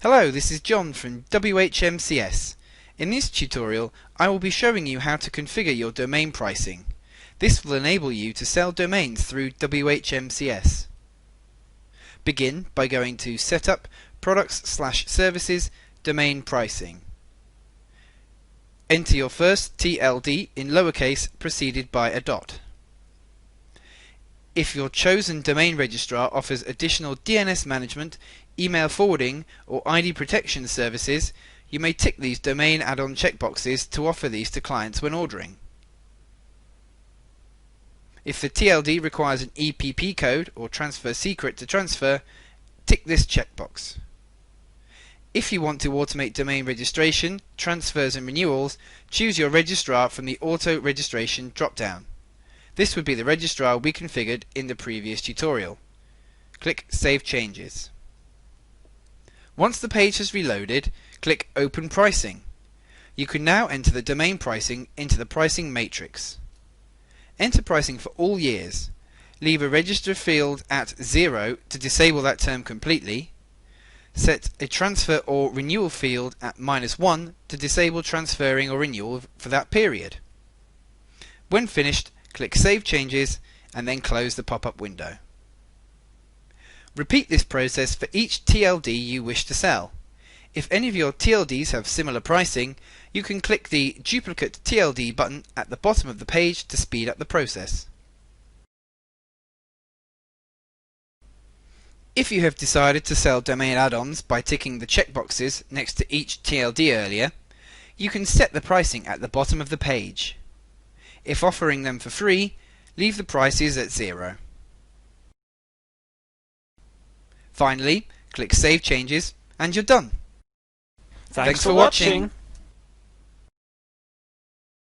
Hello, this is John from WHMCS. In this tutorial, I will be showing you how to configure your domain pricing. This will enable you to sell domains through WHMCS. Begin by going to Setup, Products/Services, Domain Pricing. Enter your first TLD in lowercase preceded by a dot. If your chosen domain registrar offers additional DNS management, email forwarding, or ID protection services, you may tick these domain add-on checkboxes to offer these to clients when ordering. If the TLD requires an EPP code or transfer secret to transfer, tick this checkbox. If you want to automate domain registration, transfers and renewals, choose your registrar from the Auto Registration drop-down. This would be the registrar we configured in the previous tutorial. Click Save Changes. Once the page has reloaded, click Open Pricing. You can now enter the domain pricing into the pricing matrix. Enter pricing for all years. Leave a register field at 0 to disable that term completely. Set a transfer or renewal field at -1 to disable transferring or renewal for that period. When finished, click Save Changes and then close the pop-up window. Repeat this process for each TLD you wish to sell. If any of your TLDs have similar pricing, you can click the Duplicate TLD button at the bottom of the page to speed up the process. If you have decided to sell domain add-ons by ticking the checkboxes next to each TLD earlier, you can set the pricing at the bottom of the page. If offering them for free, leave the prices at 0. Finally, click Save Changes and you're done. Thanks for watching.